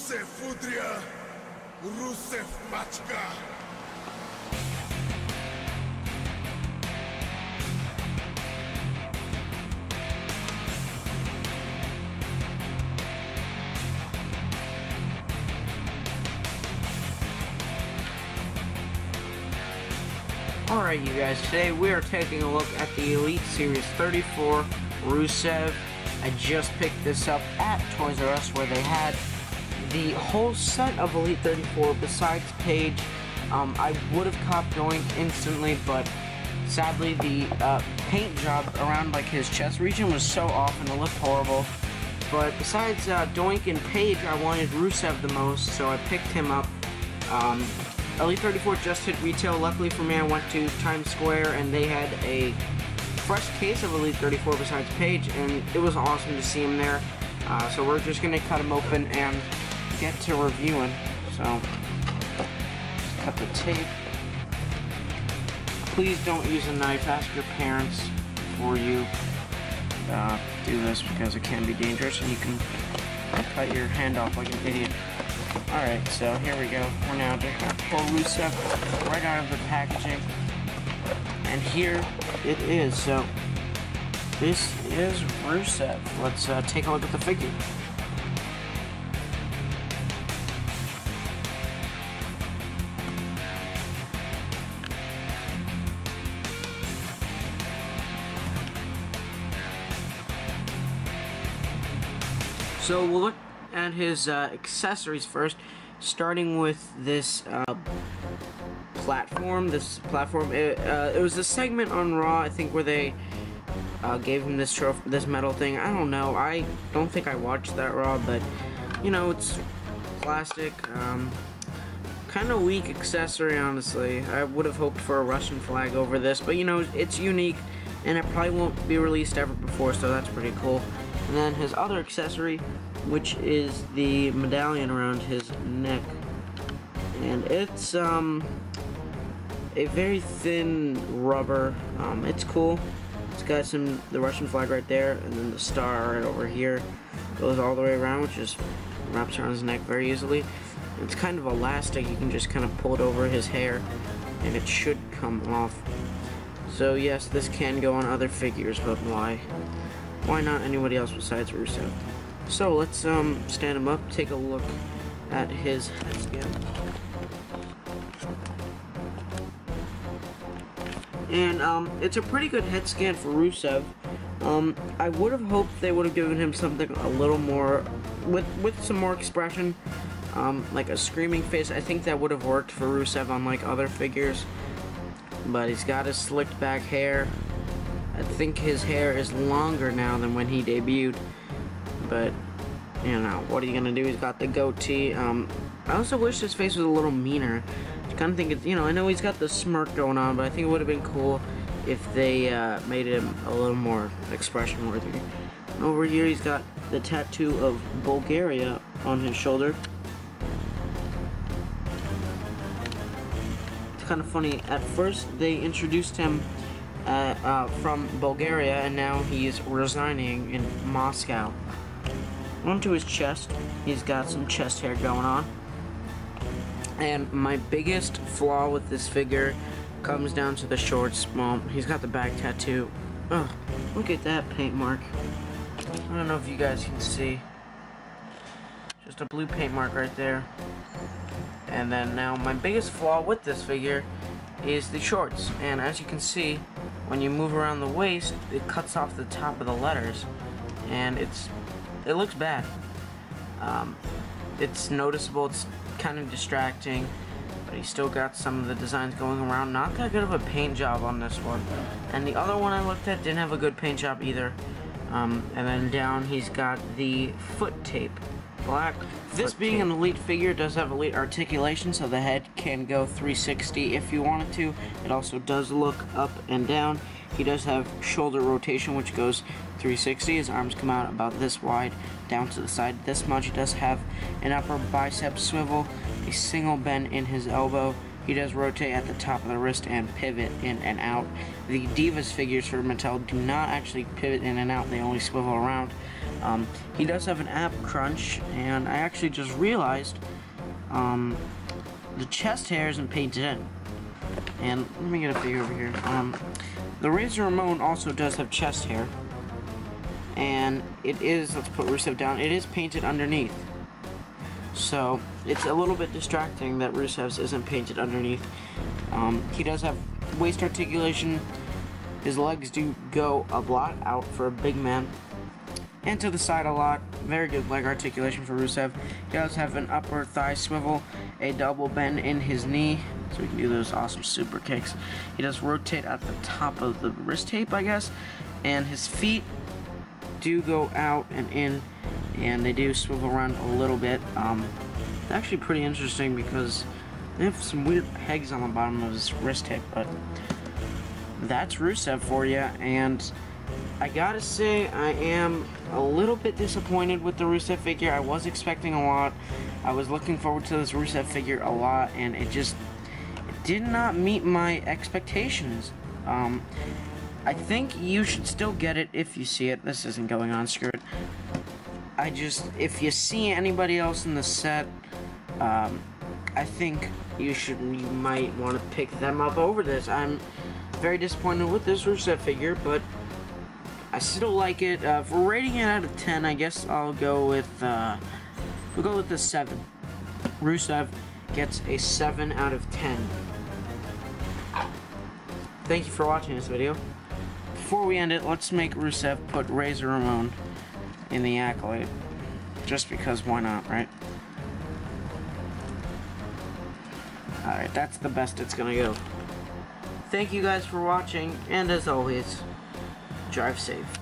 RUSEV Fudria, RUSEV Machka. Alright you guys, today we are taking a look at the Elite Series 34 RUSEV. I just picked this up at Toys R Us where they had the whole set of Elite 34 besides Paige. I would have copped Doink instantly, but sadly the paint job around like his chest region was so off and it looked horrible. But besides Doink and Paige, I wanted RUSEV the most, so I picked him up. Elite 34 just hit retail. Luckily for me, I went to Times Square and they had a fresh case of Elite 34 besides Paige, and it was awesome to see him there. So we're just going to cut him open and get to reviewing. So, just cut the tape. Please don't use a knife. Ask your parents before you do this because it can be dangerous and you can cut your hand off like an idiot. Alright, so here we go. We're now just going to pull RUSEV right out of the packaging. And here it is. So, this is RUSEV. Let's take a look at the figure. So, we'll look at his accessories first, starting with this platform. It was a segment on Raw, I think, where they gave him this trophy, this metal thing. I don't know. I don't think I watched that Raw, but you know, it's plastic. Kind of weak accessory, honestly. I would have hoped for a Russian flag over this, but you know, it's unique, and it probably won't be released ever before, so that's pretty cool. And then his other accessory, which is the medallion around his neck, and it's a very thin rubber. It's cool. It's got the Russian flag right there, and then the star right over here goes all the way around, which just wraps around his neck very easily. It's kind of elastic. You can just kind of pull it over his hair, and it should come off. So yes, this can go on other figures, but why? Why not anybody else besides RUSEV? So let's stand him up, take a look at his head scan. And it's a pretty good head scan for RUSEV. I would have hoped they would have given him something a little more, with some more expression, like a screaming face. I think that would have worked for RUSEV on like other figures. But he's got his slicked back hair. I think his hair is longer now than when he debuted, but you know, what are you gonna do? He's got the goatee. I also wish his face was a little meaner. I kind of think it's, you know, I know he's got the smirk going on, but I think it would have been cool if they made him a little more expression worthy. And over here he's got the tattoo of Bulgaria on his shoulder. It's kind of funny. At first they introduced him from Bulgaria, and now he's resigning in Moscow. Onto his chest, he's got some chest hair going on. And my biggest flaw with this figure comes down to the shorts. Well, he's got the back tattoo. Oh, look at that paint mark. I don't know if you guys can see. Just a blue paint mark right there. And then now my biggest flaw with this figure is the shorts. And as you can see, when you move around the waist, it cuts off the top of the letters, and it looks bad. It's noticeable. It's kind of distracting, but he's still got some of the designs going around. Not that good of a paint job on this one, and the other one I looked at didn't have a good paint job either. And then down he's got the foot tape, black. This being an Elite figure does have Elite articulation, so the head can go 360 if you wanted to. It also does look up and down. He does have shoulder rotation, which goes 360. His arms come out about this wide, down to the side this much. He does have an upper bicep swivel, a single bend in his elbow. He does rotate at the top of the wrist and pivot in and out. The Divas figures for Mattel do not actually pivot in and out, they only swivel around. He does have an ab crunch, and I actually just realized the chest hair isn't painted in. And let me get a figure over here. The Razor Ramon also does have chest hair, and it is, let's put Rusev down, it is painted underneath. So it's a little bit distracting that Rusev's isn't painted underneath. He does have waist articulation. His legs do go a lot out for a big man, and to the side a lot. Very good leg articulation for Rusev. He does have an upper thigh swivel, a double bend in his knee, so he can do those awesome super kicks. He does rotate at the top of the wrist tape, I guess, and his feet do go out and in, and they do swivel around a little bit. It's actually pretty interesting because they have some weird pegs on the bottom of his wrist tape, but that's Rusev for you. And I gotta say, I am a little bit disappointed with the Rusev figure. I was expecting a lot. I was looking forward to this Rusev figure a lot, and it did not meet my expectations. I think you should still get it if you see it. This isn't going on, screw it. If you see anybody else in the set, I think you might want to pick them up over this. I'm very disappointed with this Rusev figure, but I still like it. For rating it out of 10, I guess I'll go with, we'll go with the 7. Rusev gets a 7 out of 10. Thank you for watching this video. Before we end it, let's make Rusev put Razor Ramon in the accolade. Just because, why not, right? Alright, that's the best it's gonna go. Thank you guys for watching, and as always, drive safe.